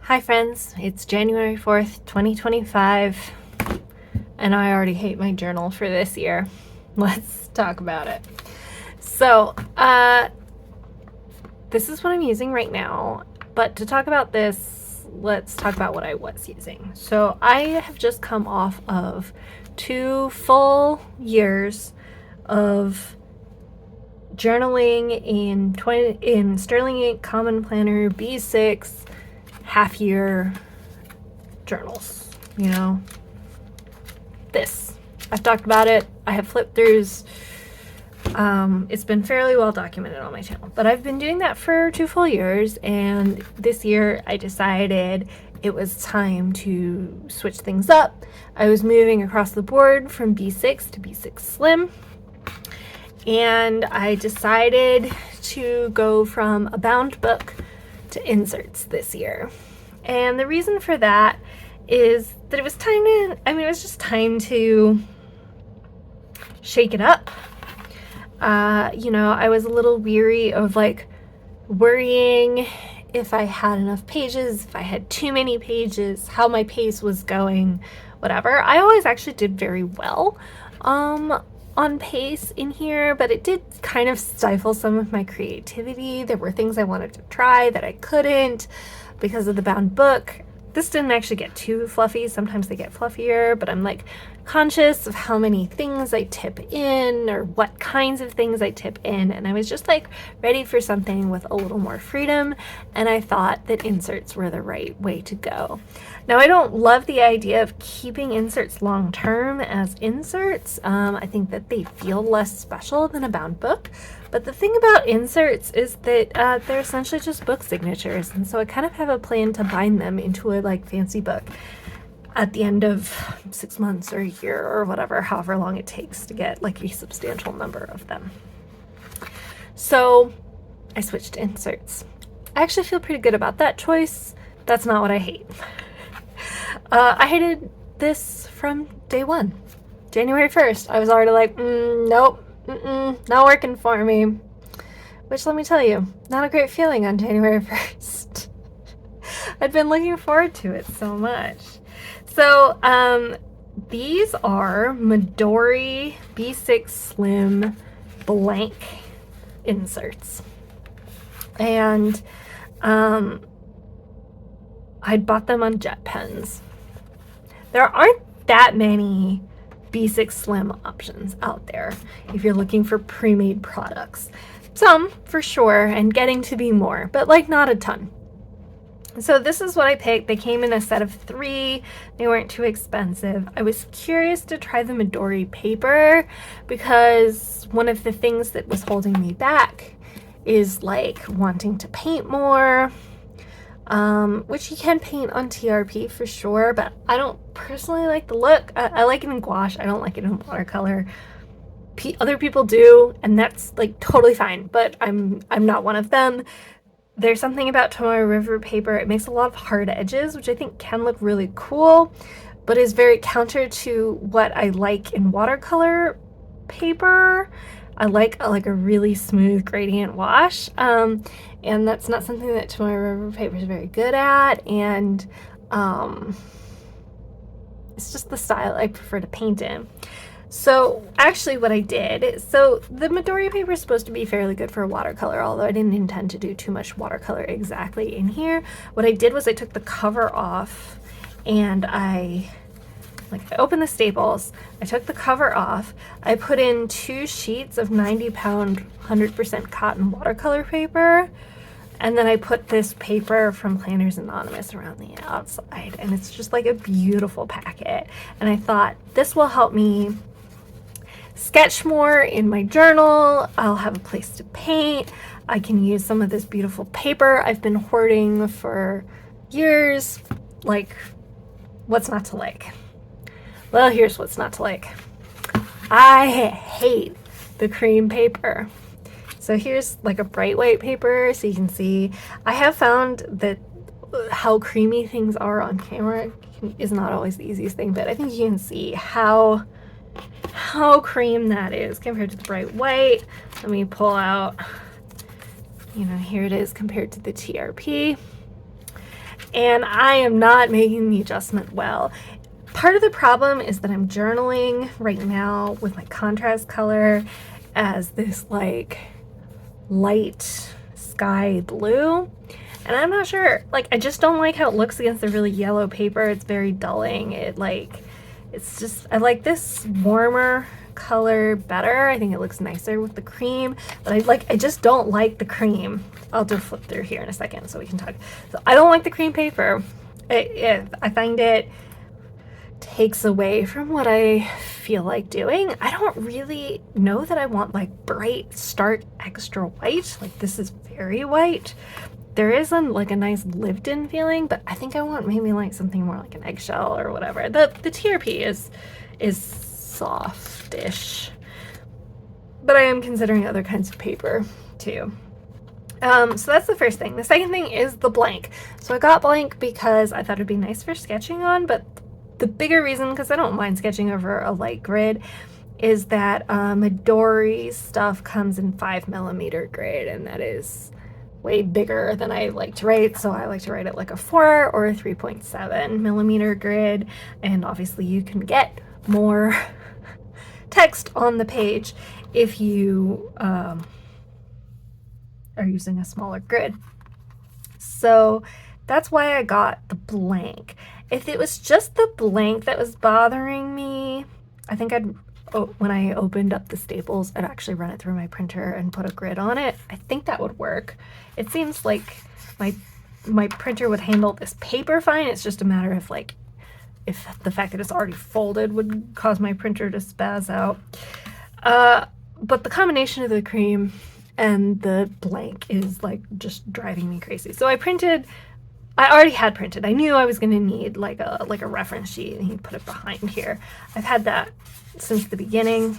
Hi friends, it's January 4th, 2025, and I already hate my journal for this year. Let's talk about it. So, this is what I'm using right now, but to talk about this, let's talk about what I was using. So, I have just come off of 2 full years of journaling in Sterling Ink Common Planner B6 half year journals. This. I've talked about it. I have flip throughs. It's been fairly well documented on my channel, but I've been doing that for 2 full years, and this year I decided it was time to switch things up. I was moving across the board from B6 to B6 Slim, and I decided to go from a bound book to inserts this year. And the reason for that is that it was just time to shake it up. I was a little weary of worrying if I had enough pages, if I had too many pages, how my pace was going, whatever. I always actually did very well on pace in here, but it did kind of stifle some of my creativity. There were things I wanted to try that I couldn't because of the bound book. This didn't actually get too fluffy. Sometimes they get fluffier, but I'm conscious of how many things I tip in or what kinds of things I tip in, and I was just ready for something with a little more freedom, and I thought that inserts were the right way to go. Now, I don't love the idea of keeping inserts long term as inserts. I think that they feel less special than a bound book, but the thing about inserts is that they're essentially just book signatures, and so I kind of have a plan to bind them into a fancy book at the end of 6 months or a year or whatever, however long it takes to get a substantial number of them. So I switched to inserts. I actually feel pretty good about that choice. That's not what I hate. I hated this from day one. January 1st, I was already nope, not working for me. Which, let me tell you, not a great feeling on January 1st. I'd been looking forward to it so much. So, these are Midori B6 Slim blank inserts. And, I'd bought them on JetPens. There aren't that many B6 Slim options out there if you're looking for pre-made products. Some, for sure, and getting to be more, but not a ton. So this is what I picked. They came in a set of 3. They weren't too expensive. I was curious to try the Midori paper because one of the things that was holding me back is wanting to paint more, which you can paint on TRP for sure, but I don't personally like the look. I like it in gouache. I don't like it in watercolor. Other people do, and that's totally fine, but I'm not one of them. There's something about Tomoe River paper. It makes a lot of hard edges, which I think can look really cool, but is very counter to what I like in watercolor paper. I like a really smooth gradient wash, and that's not something that Tomoe River paper is very good at, and it's just the style I prefer to paint in. So actually what I did, so the Midori paper is supposed to be fairly good for watercolor, although I didn't intend to do too much watercolor exactly in here. What I did was I took the cover off and I opened the staples, I took the cover off, I put in 2 sheets of 90-pound 100% cotton watercolor paper, and then I put this paper from Planners Anonymous around the outside, and it's just a beautiful packet. And I thought, this will help me sketch more in my journal. I'll have a place to paint. I can use some of this beautiful paper I've been hoarding for years. What's not to like? Well, here's what's not to like. I hate the cream paper. So here's a bright white paper so you can see. I have found that how creamy things are on camera is not always the easiest thing, but I think you can see how cream that is compared to the bright white. Let me pull out, here it is compared to the TRP. and I am not making the adjustment well. Part of the problem is that I'm journaling right now with my contrast color as this like light sky blue, and I'm not sure, like, I just don't like how it looks against the really yellow paper. It's very dulling. It's just, I like this warmer color better. I think it looks nicer with the cream, but I just don't like the cream. I'll just flip through here in a second so we can talk. So I don't like the cream paper. I find it takes away from what I feel like doing. I don't really know that I want like bright, stark, extra white. Like, this is very white. There is like a nice lived in feeling, but I think I want maybe like something more like an eggshell or whatever. The TRP is softish, but I am considering other kinds of paper too. So that's the first thing. The second thing is the blank. So I got blank because I thought it'd be nice for sketching on, but the bigger reason, because I don't mind sketching over a light grid, is that Midori's stuff comes in 5mm grid, and that is way bigger than I like to write. So I like to write it like a 4 or a 3.7mm grid, and obviously you can get more text on the page if you are using a smaller grid. So that's why I got the blank. If it was just the blank that was bothering me, I think when I opened up the Staples, I'd actually run it through my printer and put a grid on it. I think that would work. It seems like my printer would handle this paper fine. It's just a matter of like, if the fact that it's already folded would cause my printer to spaz out. But the combination of the cream and the blank is like just driving me crazy. So I already had printed. I knew I was going to need like a reference sheet, and you put it behind here. I've had that since the beginning.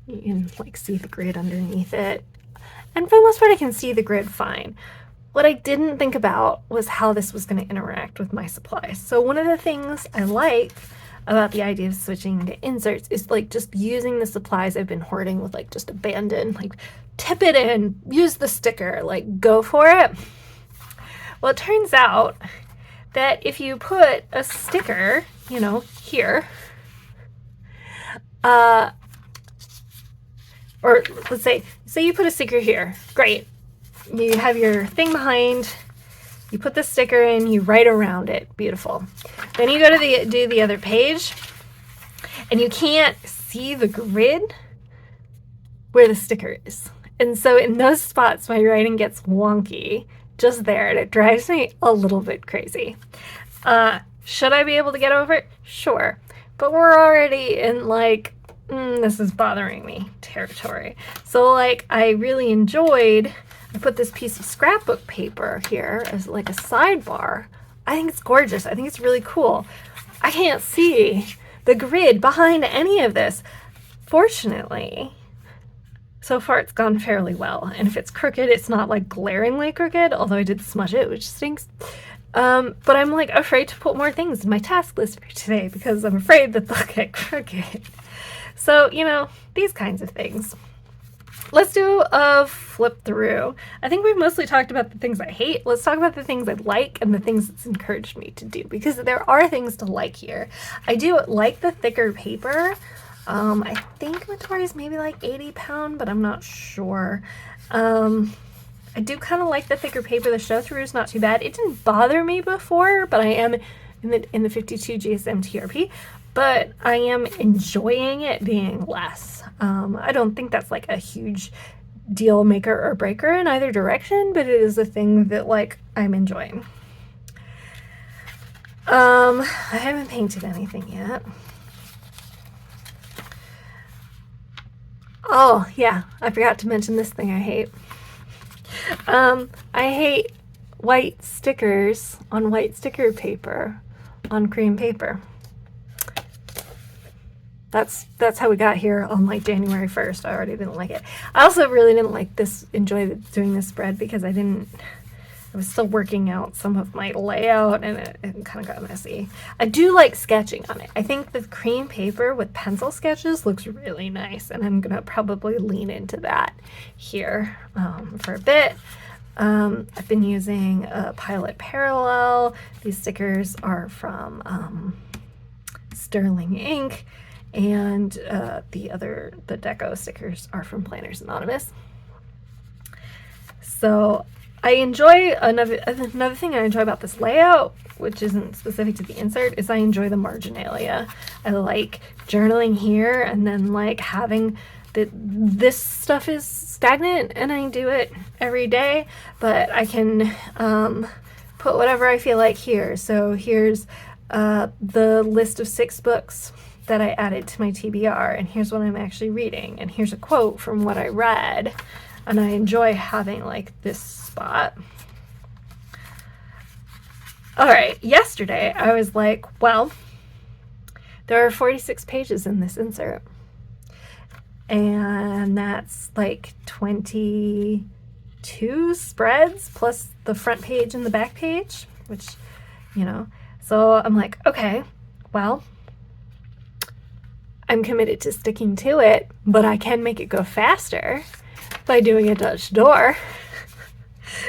You can like see the grid underneath it, and for the most part I can see the grid fine. What I didn't think about was how this was going to interact with my supplies. So one of the things I like about the idea of switching to inserts is like just using the supplies I've been hoarding with like just abandon, like tip it in, use the sticker, like go for it. Well, it turns out that if you put a sticker, here, or let's say you put a sticker here, great. You have your thing behind, you put the sticker in, you write around it, beautiful. Then you go to do the other page, and you can't see the grid where the sticker is. And so in those spots, my writing gets wonky just there, and it drives me a little bit crazy. Should I be able to get over it? Sure. But we're already in like, this is bothering me territory. So like, I really enjoyed, I put this piece of scrapbook paper here as like a sidebar. I think it's gorgeous. I think it's really cool. I can't see the grid behind any of this. Fortunately, so far it's gone fairly well. And if it's crooked, it's not like glaringly crooked, although I did smudge it, which stinks. But I'm like afraid to put more things in my task list for today because I'm afraid that they'll get crooked. So, these kinds of things. Let's do a flip through. I think we've mostly talked about the things I hate. Let's talk about the things I like and the things it's encouraged me to do, because there are things to like here. I do like the thicker paper. I think Midori's maybe like 80 pound, but I'm not sure. I do kind of like the thicker paper. The show through is not too bad. It didn't bother me before, but I am in the 52 GSM TRP, but I am enjoying it being less. I don't think that's like a huge deal maker or breaker in either direction, but it is a thing that like I'm enjoying. I haven't painted anything yet. Oh yeah, I forgot to mention this thing I hate. I hate white stickers on white sticker paper on cream paper. That's how we got here on like January 1st. I already didn't like it. I also really didn't enjoy doing this spread because I was still working out some of my layout, and it kind of got messy. I do like sketching on it. I think the cream paper with pencil sketches looks really nice, and I'm gonna probably lean into that here for a bit. I've been using Pilot Parallel. These stickers are from Sterling Ink, and the deco stickers are from Planners Anonymous. So I enjoy another thing I enjoy about this layout, which isn't specific to the insert, is I enjoy the marginalia. I like journaling here and then like having this stuff is stagnant and I do it every day, but I can put whatever I feel like here. So here's the list of 6 books that I added to my TBR, and here's what I'm actually reading, and here's a quote from what I read. And I enjoy having like this spot. All right, yesterday I was like, well, there are 46 pages in this insert. And that's like 22 spreads plus the front page and the back page, which, you know. So I'm like, okay, well, I'm committed to sticking to it, but I can make it go faster by doing a Dutch door.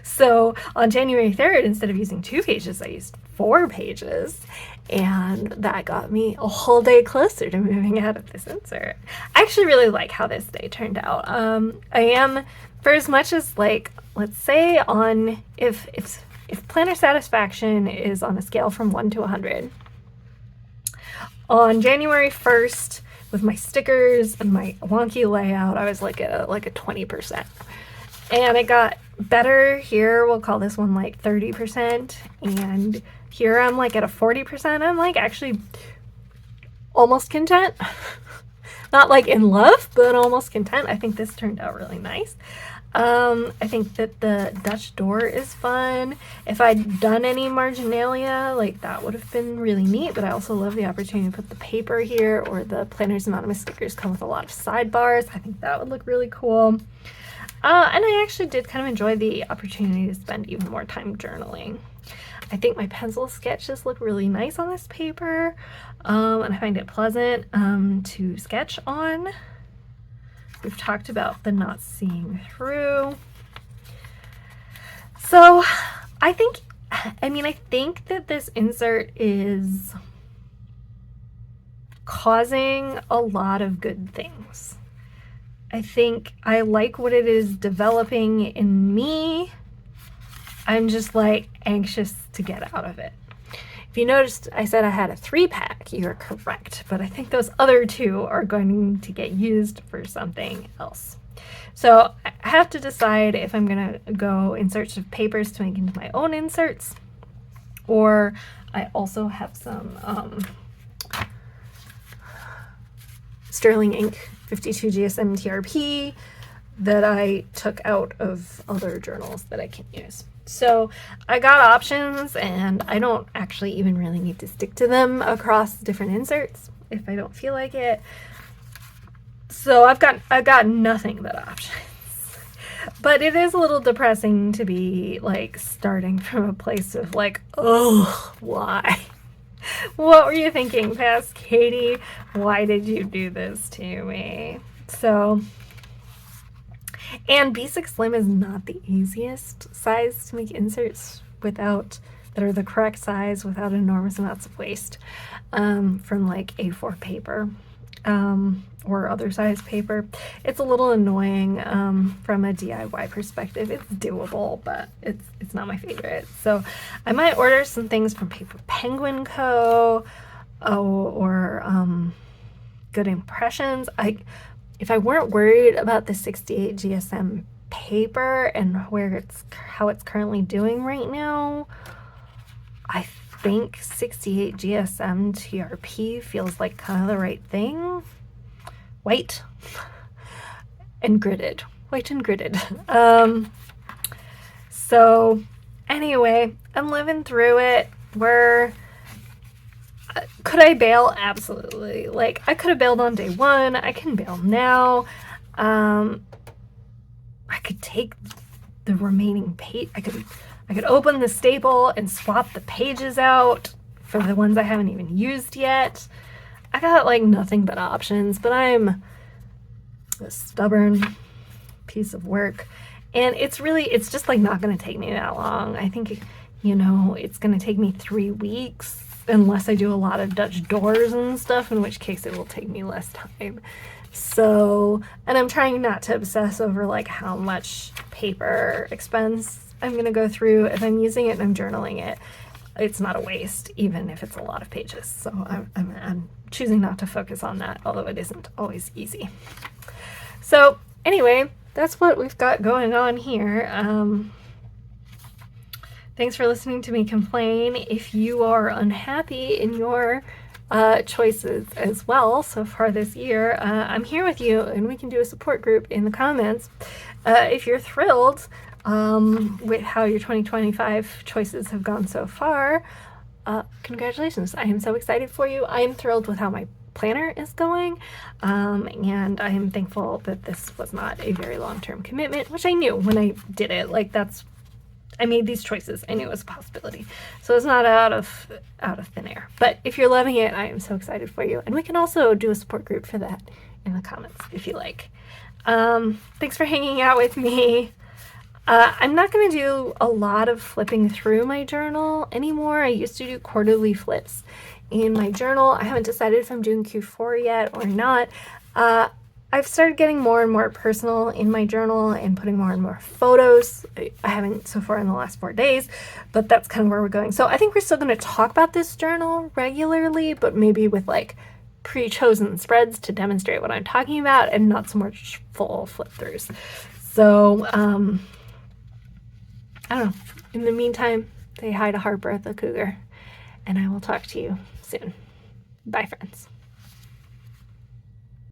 So on January 3rd, instead of using 2 pages, I used 4 pages, and that got me a whole day closer to moving out of this insert. I actually really like how this day turned out. I am, for as much as like, let's say on, if planner satisfaction is on a scale from 1 to 100, on January 1st, with my stickers and my wonky layout, I was like at a 20%. And it got better here. We'll call this one like 30%. And here I'm like at a 40%. I'm like actually almost content. Not like in love, but almost content. I think this turned out really nice. I think that the Dutch door is fun. If I'd done any marginalia, like that would have been really neat, but I also love the opportunity to put the paper here, or the Planners Anonymous stickers come with a lot of sidebars. I think that would look really cool. And I actually did kind of enjoy the opportunity to spend even more time journaling. I think my pencil sketches look really nice on this paper, and I find it pleasant to sketch on. We've talked about the not seeing through. So I think that this insert is causing a lot of good things. I think I like what it is developing in me. I'm just like anxious to get out of it. If you noticed, I said I had a 3-pack. You're correct, but I think those other 2 are going to get used for something else. So I have to decide if I'm gonna go in search of papers to make into my own inserts, or I also have some Sterling Ink 52 GSM TRP that I took out of other journals that I can use. So I got options, and I don't actually even really need to stick to them across different inserts if I don't feel like it. So I've got nothing but options. But it is a little depressing to be like starting from a place of like, oh, why? What were you thinking, past Katie? Why did you do this to me? So, and B6 Slim is not the easiest size to make inserts that are the correct size without enormous amounts of waste from like A4 paper or other size paper. It's a little annoying from a DIY perspective. It's doable, but it's not my favorite. So I might order some things from Paper Penguin Co. or Good Impressions. If I weren't worried about the 68 GSM paper and how it's currently doing right now, I think 68 GSM TRP feels like kind of the right thing. White and gridded. So anyway, I'm living through it. Could I bail? Absolutely. Like, I could have bailed on day 1. I can bail now. I could take the remaining page. I could open the staple and swap the pages out for the ones I haven't even used yet. I got like nothing but options, but I'm a stubborn piece of work, And it's just like not going to take me that long. I think, you know, it's going to take me 3 weeks unless I do a lot of Dutch doors and stuff, in which case it will take me less time. So, and I'm trying not to obsess over like how much paper expense I'm going to go through. If I'm using it and I'm journaling it, it's not a waste, even if it's a lot of pages. So I'm choosing not to focus on that, although it isn't always easy. So anyway, that's what we've got going on here. Thanks for listening to me complain. If you are unhappy in your choices as well so far this year, I'm here with you, and we can do a support group in the comments. If you're thrilled with how your 2025 choices have gone so far, congratulations. I am so excited for you. I am thrilled with how my planner is going, and I am thankful that this was not a very long-term commitment, which I knew when I did it. Like, I made these choices. I knew it was a possibility. So it's not out of thin air. But if you're loving it, I am so excited for you. And we can also do a support group for that in the comments if you like. Thanks for hanging out with me. I'm not going to do a lot of flipping through my journal anymore. I used to do quarterly flips in my journal. I haven't decided if I'm doing Q4 yet or not. I've started getting more and more personal in my journal and putting more and more photos. I haven't so far in the last 4 days, but that's kind of where we're going. So I think we're still going to talk about this journal regularly, but maybe with like pre-chosen spreads to demonstrate what I'm talking about and not so much full flip throughs. So, I don't know. In the meantime, say hi to Harper the cougar, and I will talk to you soon. Bye, friends.